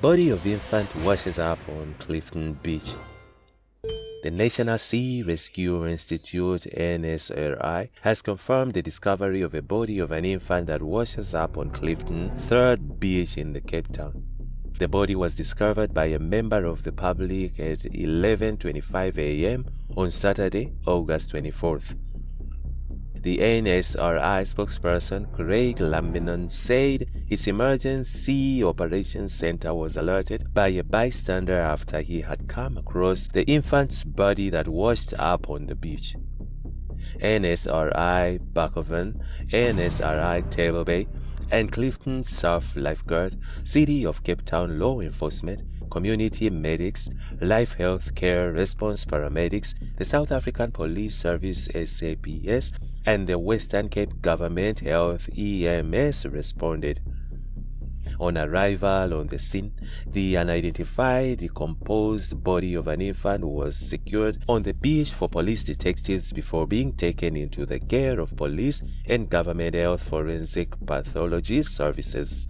Body of infant washes up on Clifton Beach. The National Sea Rescue Institute (NSRI) has confirmed the discovery of a body of an infant that washes up on Clifton 3rd Beach in the Cape Town. The body was discovered by a member of the public at 11:25 a.m. on Saturday, August 24th. The NSRI spokesperson, Craig Lambinon, said its Emergency Operations Center was alerted by a bystander after he had come across the infant's body that washed up on the beach. NSRI Bakoven, NSRI Table Bay, and Clifton Surf Lifeguard, City of Cape Town Law Enforcement, Community Medics, Life Health Care Response Paramedics, the South African Police Service SAPS, and the Western Cape Government Health EMS responded. On arrival on the scene, the unidentified, decomposed body of an infant was secured on the beach for police detectives before being taken into the care of police and government health forensic pathology services.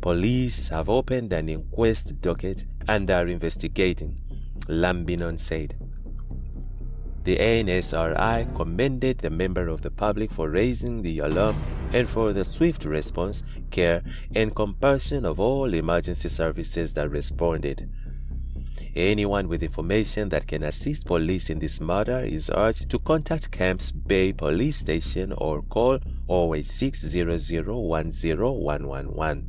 Police have opened an inquest docket and are investigating, Lambinon said. The NSRI commended the member of the public for raising the alarm and for the swift response, care, and compassion of all emergency services that responded. Anyone with information that can assist police in this matter is urged to contact Camps Bay Police Station or call 08600101111.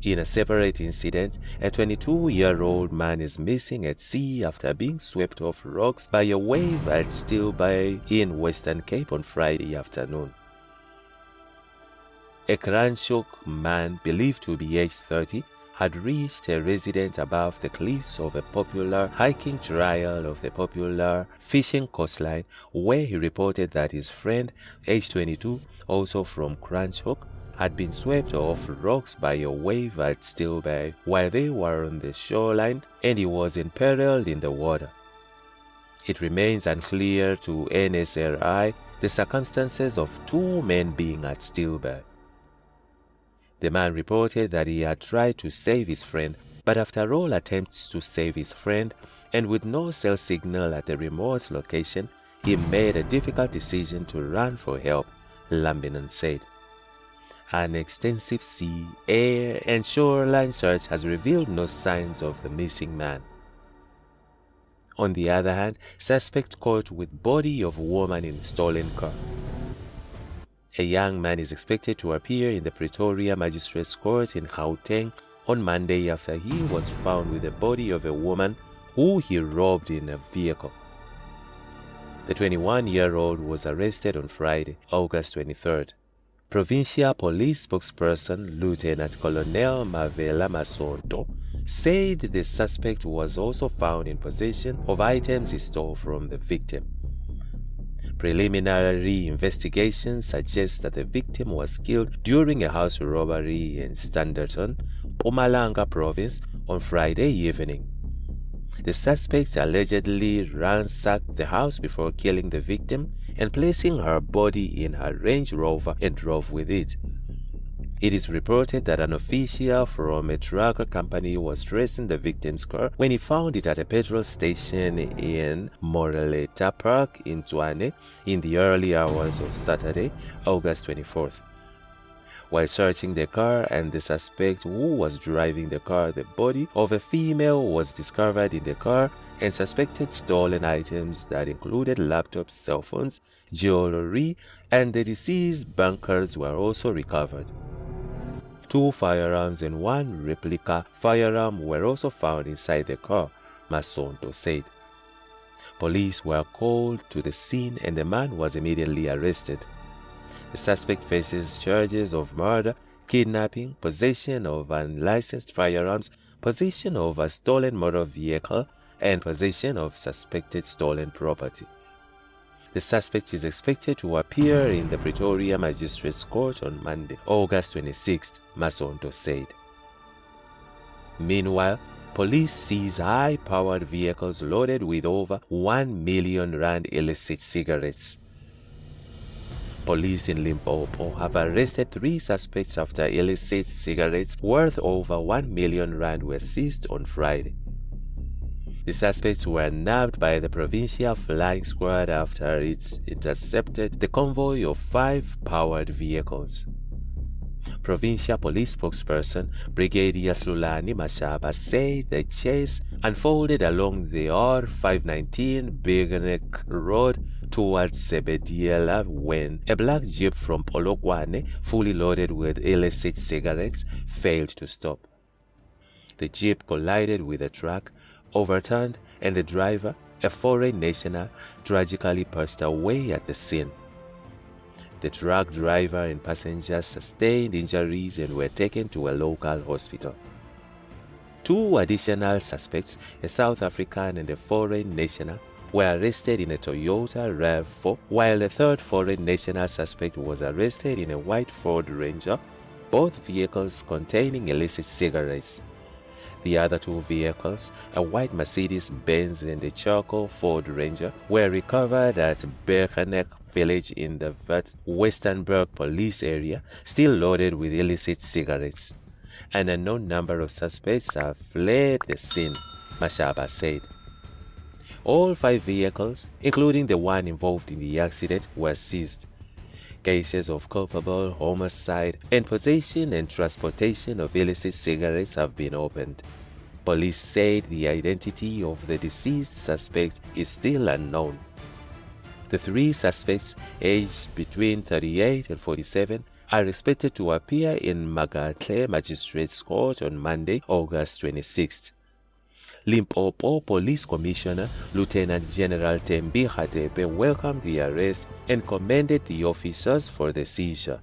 In a separate incident, a 22-year-old man is missing at sea after being swept off rocks by a wave at Still Bay in Western Cape on Friday afternoon. A Cranshook man believed to be aged 30 had reached a residence above the cliffs of a popular hiking trail of the popular fishing coastline, where he reported that his friend, aged 22, also from Cranshook, had been swept off rocks by a wave at Still Bay while they were on the shoreline, and he was imperiled in the water. It remains unclear to NSRI the circumstances of two men being at Still Bay. The man reported that he had tried to save his friend, but after all attempts to save his friend, and with no cell signal at the remote location, he made a difficult decision to run for help, Lambinon said. An extensive sea, air, and shoreline search has revealed no signs of the missing man. On the other hand, suspect caught with body of woman in stolen car. A young man is expected to appear in the Pretoria Magistrates Court in Gauteng on Monday after he was found with the body of a woman who he robbed in a vehicle. The 21-year-old was arrested on Friday, August 23rd. Provincial Police spokesperson Lieutenant Colonel Mavela Masonto said the suspect was also found in possession of items he stole from the victim. Preliminary investigations suggest that the victim was killed during a house robbery in Standerton, Mpumalanga Province, on Friday evening. The suspect allegedly ransacked the house before killing the victim and placing her body in her Range Rover and drove with it. It is reported that an official from a trucker company was tracing the victim's car when he found it at a petrol station in Moreleta Park in Tshwane in the early hours of Saturday, August 24th. While searching the car and the suspect who was driving the car, the body of a female was discovered in the car, and suspected stolen items that included laptops, cell phones, jewelry, and the deceased's bank cards were also recovered. 2 firearms and 1 replica firearm were also found inside the car, Masonto said. Police were called to the scene and the man was immediately arrested. The suspect faces charges of murder, kidnapping, possession of unlicensed firearms, possession of a stolen motor vehicle, and possession of suspected stolen property. The suspect is expected to appear in the Pretoria Magistrates Court on Monday, August 26th, Masonto said. Meanwhile, police seize high-powered vehicles loaded with over 1 million rand illicit cigarettes. Police in Limpopo have arrested 3 suspects after illicit cigarettes worth over 1 million rand were seized on Friday. The suspects were nabbed by the provincial flying squad after it intercepted the convoy of 5 powered vehicles. Provincial Police spokesperson Brigadier Sulani Mashaba said the chase unfolded along the R519 Bigneck Road towards Sebediela when a black jeep from Polokwane, fully loaded with illicit cigarettes, failed to stop. The jeep collided with a truck, overturned, and the driver, a foreign national, tragically passed away at the scene. The truck driver and passengers sustained injuries and were taken to a local hospital. 2 additional suspects, a South African and a foreign national, were arrested in a Toyota RAV4, while a third foreign national suspect was arrested in a white Ford Ranger, both vehicles containing illicit cigarettes. The other 2 vehicles, a white Mercedes-Benz and a charcoal Ford Ranger, were recovered at Berkenek village in the Westernburg police area, still loaded with illicit cigarettes. An unknown number of suspects have fled the scene, Mashaba said. All 5 vehicles, including the one involved in the accident, were seized. Cases of culpable homicide and possession and transportation of illicit cigarettes have been opened. Police said the identity of the deceased suspect is still unknown. The 3 suspects, aged between 38 and 47, are expected to appear in Magatle Magistrates Court on Monday, August 26th. Limpopo Police Commissioner Lieutenant General Tembi Hatepe welcomed the arrest and commended the officers for the seizure.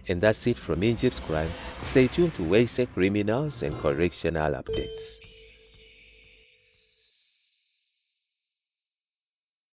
And that's it from Egypt's Crime. Stay tuned to ASA Criminals and Correctional Updates.